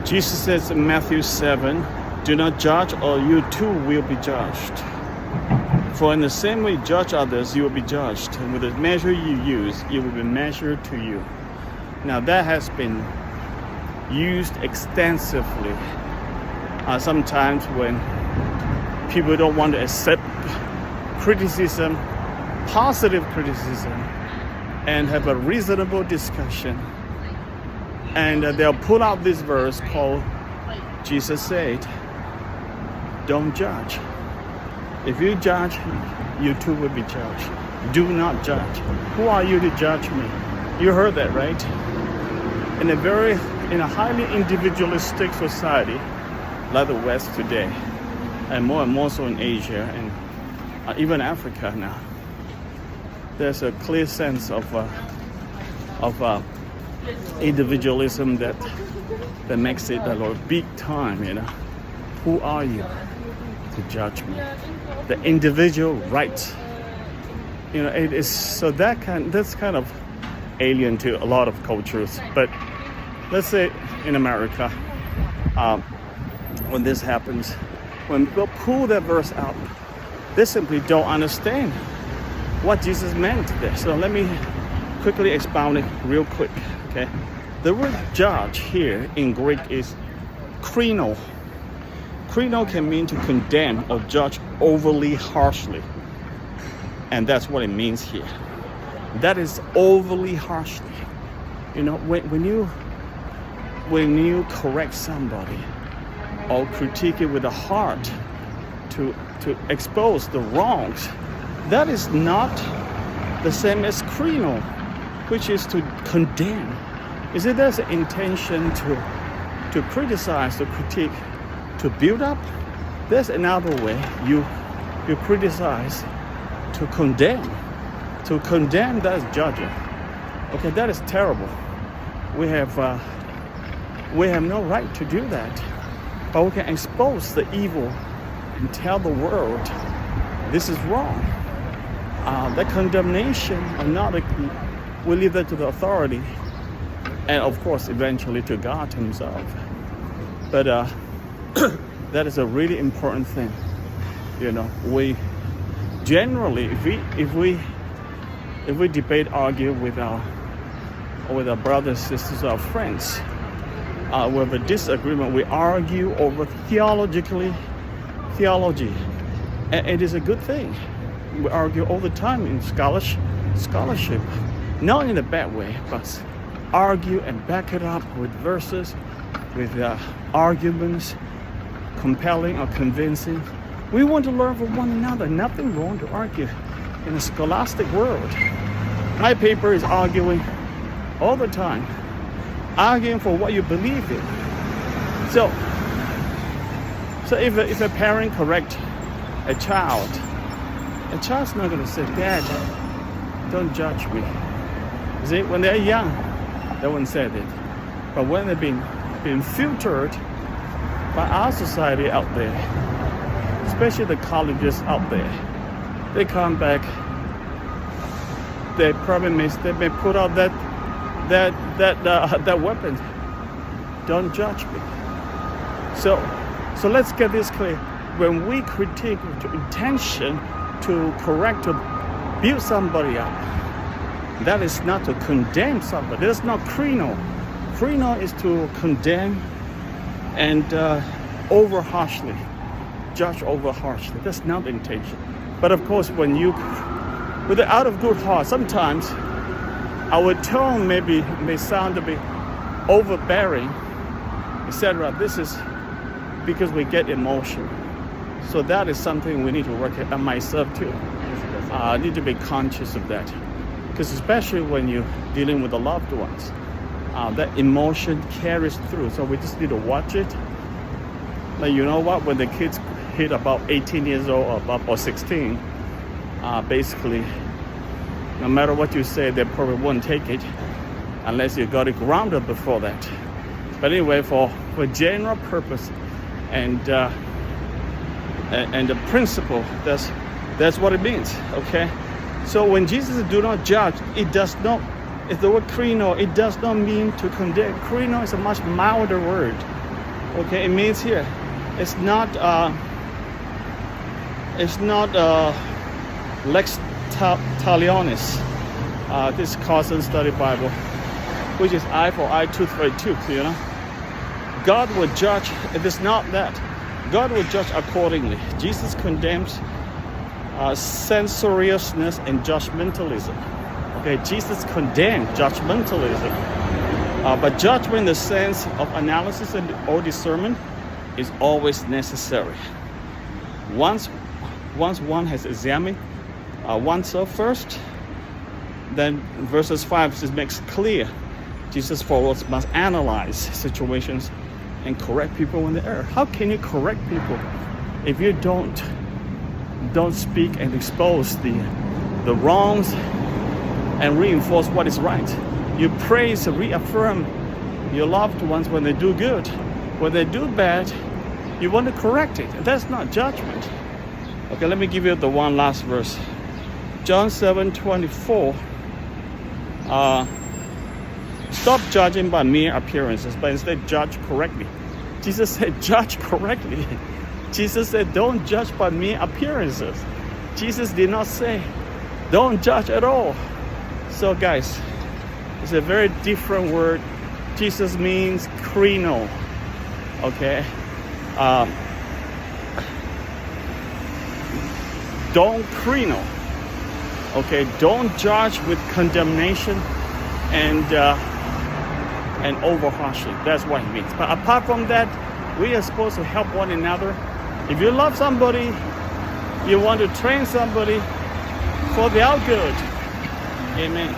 Jesus says in Matthew 7, do not judge or you too will be judged. For in the same way you judge others, you will be judged. And with the measure you use, it will be measured to you. Now that has been used extensively. Sometimes when people don't want to accept criticism, positive criticism, and have a reasonable discussion. And they'll pull out this verse called, Jesus said, don't judge. If you judge, you too will be judged. Do not judge. Who are you to judge me? You heard that, right? In a highly individualistic society like the West today, and more so in Asia and even Africa now, there's a clear sense of individualism that makes it a big time, you know. Who are you to judge me? The individual rights, you know, it is so that's kind of alien to a lot of cultures. But let's say in America, when this happens, when people pull that verse out, they simply don't understand what Jesus meant there. So let me quickly expound it real quick, okay? The word judge here in Greek is krino. Krino can mean to condemn or judge overly harshly. And that's what it means here. That is overly harshly. You know, when you correct somebody or critique it with a heart to expose the wrongs, that is not the same as krino, which is to condemn. You see, there's an intention to criticize, to critique, to build up. There's another way you criticize, to condemn. To condemn, that is judging. Okay, that is terrible. We have no right to do that. But we can expose the evil and tell the world this is wrong. That condemnation we leave that to the authority, and of course eventually to God himself. But that is a really important thing. You know, we generally, if we debate, argue with our brothers, sisters, our friends, with a disagreement, we argue over theology, and it is a good thing. We argue all the time in scholarship, not in a bad way, but argue and back it up with verses, with arguments, compelling or convincing. We want to learn from one another. Nothing wrong to argue in a scholastic world. My paper is arguing all the time, arguing for what you believe in. So if a parent correct a child's not going to say, Dad, don't judge me. You see, when they're young, they won't say that. But when they've been filtered by our society out there, especially the colleges out there, they come back, they may put out that weapon. Don't judge me. So let's get this clear. When we critique with intention to correct, to build somebody up, that is not to condemn somebody. That's not krino. Krino is to condemn and over harshly, judge over harshly. That's not the intention. But of course, when you, with the out of good heart, sometimes our tone may sound a bit overbearing, etc. This is because we get emotional. So that is something we need to work at, and myself too. I need to be conscious of that. Because especially when you're dealing with the loved ones, that emotion carries through. So we just need to watch it. Like, you know what, when the kids hit about 18 years old or 16, basically, no matter what you say, they probably won't take it unless you got it grounded before that. But anyway, for general purpose and the principle, that's what it means, okay? So when Jesus says do not judge, it does not, it's the word krino, it does not mean to condemn. Krino is a much milder word. Okay, it means here, it's not lex talionis. This Carson Study Bible, which is eye for eye, tooth for tooth. You know, God will judge. It is not that. God will judge accordingly. Jesus condemns censoriousness and judgmentalism. Okay, Jesus condemned judgmentalism. But judgment in the sense of analysis or discernment is always necessary. Once one has examined oneself first, then verses 5 just makes clear Jesus followers must analyze situations and correct people when they err. How can you correct people if you don't speak and expose the wrongs and reinforce what is right? You praise and reaffirm your loved ones when they do good. When they do bad, you want to correct it. That's not judgment. Okay, let me give you the one last verse. John 7:24. Stop judging by mere appearances, but instead judge correctly. Jesus said, judge correctly. Jesus said, don't judge by mere appearances. Jesus did not say, don't judge at all. So guys, it's a very different word. Jesus means krino. Okay? Don't krino. Okay? Don't judge with condemnation and over harshly. That's what it means. But apart from that, we are supposed to help one another. If you love somebody, you want to train somebody for their good. Amen.